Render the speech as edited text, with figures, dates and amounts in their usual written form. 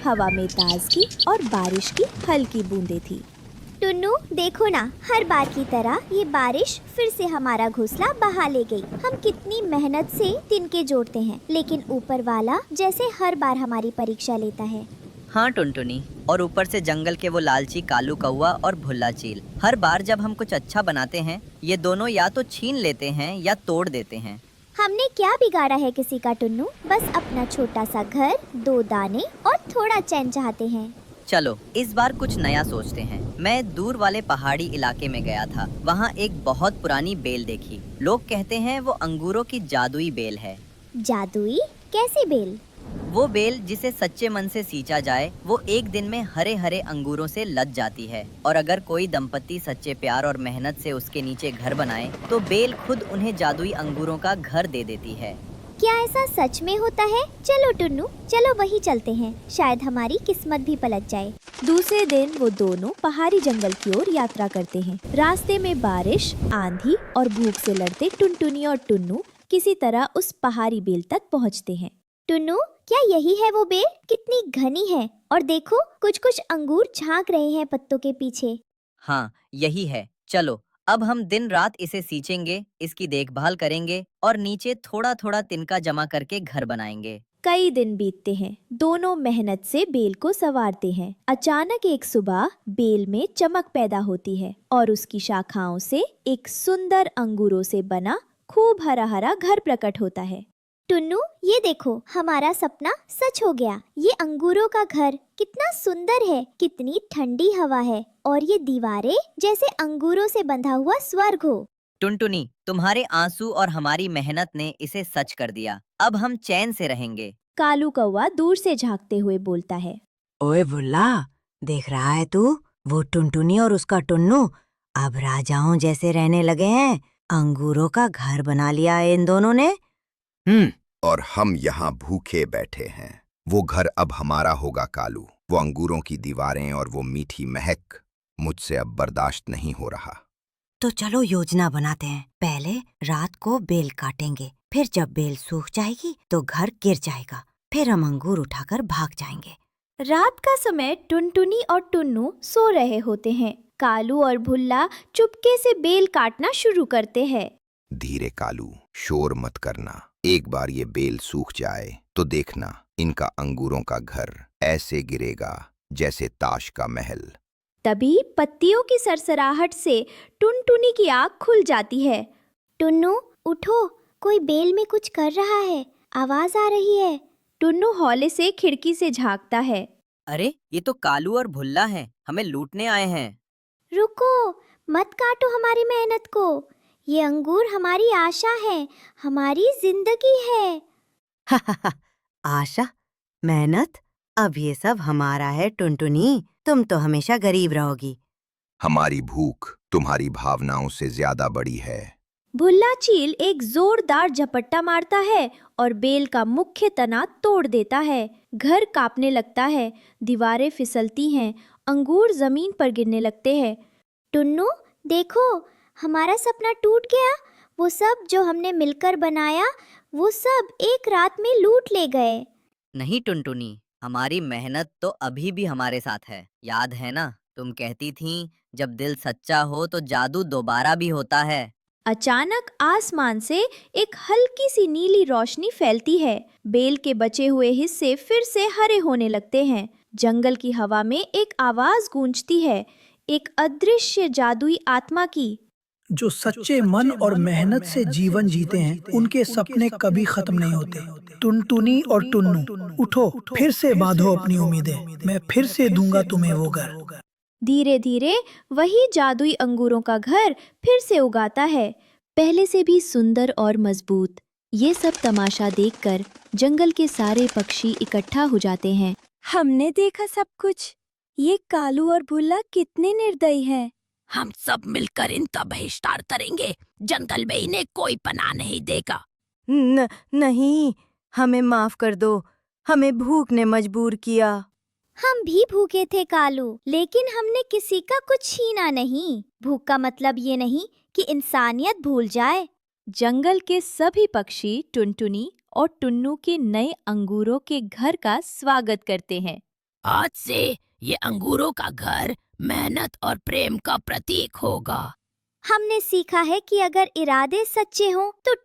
हवा में ताजगी और बारिश की हल्की बूंदें थी। टुन्नू देखो ना, हर बार की तरह ये बारिश फिर से हमारा घोंसला बहा ले गई। हम कितनी मेहनत से तिनके जोड़ते हैं, लेकिन ऊपर वाला जैसे हर बार हमारी परीक्षा लेता है। हाँ टुनटुनी, और ऊपर से जंगल के वो लालची कालू कौवा और भुल्ला चील। हर बार जब हम कुछ अच्छा बनाते हैं, ये दोनों या तो छीन लेते हैं या तोड़ देते हैं। हमने क्या बिगाड़ा है किसी का टुन्नू? बस अपना छोटा सा घर, 2 दाने और थोड़ा चैन चाहते हैं। चलो इस बार कुछ नया सोचते हैं। मैं दूर वाले पहाड़ी इलाके में गया था। वहाँ एक बहुत पुरानी बेल देखी। लोग कहते हैं वो अंगूरों की जादुई बेल है। जादुई? कैसी बेल? वो बेल जिसे सच्चे मन से सींचा जाए, वो एक दिन में हरे हरे अंगूरों से लद जाती है। और अगर कोई दंपत्ति सच्चे प्यार और मेहनत से उसके नीचे घर बनाए, तो बेल खुद उन्हें जादुई अंगूरों का घर दे देती है। क्या ऐसा सच में होता है? चलो टुन्नू, चलो वहीं चलते हैं, शायद हमारी किस्मत भी पलट जाए। दूसरे दिन वो दोनों पहाड़ी जंगल की ओर यात्रा करते हैं। रास्ते में बारिश, आंधी और भूख से लड़ते टुनटुनी और टुन्नू किसी तरह उस पहाड़ी बेल तक पहुंचते हैं। टुन्नू, क्या यही है वो बेल? कितनी घनी है, और देखो कुछ कुछ अंगूर झांक रहे हैं पत्तों के पीछे। हाँ यही है। चलो अब हम दिन रात इसे सींचेंगे, इसकी देखभाल करेंगे और नीचे थोड़ा थोड़ा तिनका जमा करके घर बनाएंगे। कई दिन बीतते हैं। दोनों मेहनत से बेल को संवारते हैं। अचानक एक सुबह बेल में चमक पैदा होती है और उसकी शाखाओं से एक सुंदर अंगूरों से बना खूब हरा हरा घर प्रकट होता है। टुन्नू, ये देखो, हमारा सपना सच हो गया। ये अंगूरों का घर कितना सुंदर है, कितनी ठंडी हवा है, और ये दीवारें जैसे अंगूरों से बंधा हुआ स्वर्ग हो। टुनटुनी, तुम्हारे आंसू और हमारी मेहनत ने इसे सच कर दिया। अब हम चैन से रहेंगे। कालू कौवा दूर से झांकते हुए बोलता है। ओए भुल्ला, देख रहा है तू? वो टुनटुनी और उसका टुन्नू अब राजाओं जैसे रहने लगे हैं। अंगूरों का घर बना लिया है इन दोनों ने। और हम यहाँ भूखे बैठे हैं। वो घर अब हमारा होगा कालू। वो अंगूरों की दीवारें और वो मीठी महक मुझसे अब बर्दाश्त नहीं हो रहा। तो चलो योजना बनाते हैं। पहले रात को बेल काटेंगे, फिर जब बेल सूख जाएगी तो घर गिर जाएगा, फिर हम अंगूर उठाकर भाग जाएंगे। रात का समय टुनटुनी और टुन्नू सो रहे होते हैं। कालू और भुल्ला चुपके से बेल काटना शुरू करते हैं। धीरे कालू, शोर मत करना। एक बार ये बेल सूख जाए तो देखना, इनका अंगूरों का घर ऐसे गिरेगा जैसे ताश का महल। तभी पत्तियों की सरसराहट से टुनटुनी की आँख खुल जाती है। टुन्नू उठो, कोई बेल में कुछ कर रहा है, आवाज आ रही है। टुन्नू हौले से खिड़की से झांकता है। अरे ये तो कालू और भुल्ला हैं, हमें लूटने आए हैं। रुको, मत काटो हमारी मेहनत को। ये अंगूर हमारी आशा है, हमारी जिंदगी है। आशा, मेहनत, अब ये सब हमारा है टुनटुनी। तुम तो हमेशा गरीब रहोगी। हमारी भूख तुम्हारी भावनाओं से ज्यादा बड़ी है। भुल्ला चील एक जोरदार झपट्टा मारता है और बेल का मुख्य तना तोड़ देता है। घर कांपने लगता है, दीवारें फिसलती हैं, अंगूर जमीन पर गिरने लगते हैं। टुन्नू देखो, हमारा सपना टूट गया। वो सब जो हमने मिलकर बनाया, वो सब एक रात में लूट ले गए। नहीं टुनटुनी, हमारी मेहनत तो अभी भी हमारे साथ है। याद है ना, तुम कहती थीं जब दिल सच्चा हो तो जादू दोबारा भी होता है। अचानक आसमान से एक हल्की सी नीली रोशनी फैलती है। बेल के बचे हुए हिस्से फिर से हरे होने लगते हैं। जंगल की हवा में एक आवाज गूंजती है, एक अदृश्य जादुई आत्मा की। जो सच्चे मन और मेहनत से जीवन जीते हैं, उनके सपने कभी खत्म नहीं होते। टुनटुनी और टुन्नू, उठो, फिर से बांधो अपनी उम्मीदें। मैं फिर से दूंगा तुम्हें वो घर। धीरे धीरे वही जादुई अंगूरों का घर फिर से उगाता है, पहले से भी सुंदर और मजबूत। ये सब तमाशा देखकर जंगल के सारे पक्षी इकट्ठा हो जाते हैं। हमने देखा सब कुछ। ये कालू और भुल्ला कितने निर्दयी हैं। हम सब मिलकर इनका बहिष्कार करेंगे। जंगल में इन्हें कोई पनाह नहीं देगा। नहीं, हमें माफ कर दो। हमें भूख ने मजबूर किया। हम भी भूखे थे कालू, लेकिन हमने किसी का कुछ छीना नहीं। भूख का मतलब ये नहीं कि इंसानियत भूल जाए। जंगल के सभी पक्षी टुनटुनी और टुन्नू के नए अंगूरों के घर का स्वागत करते हैं। आज से ये अंगूरों का घर मेहनत और प्रेम का प्रतीक होगा। हमने सीखा है कि अगर इरादे सच्चे हों तो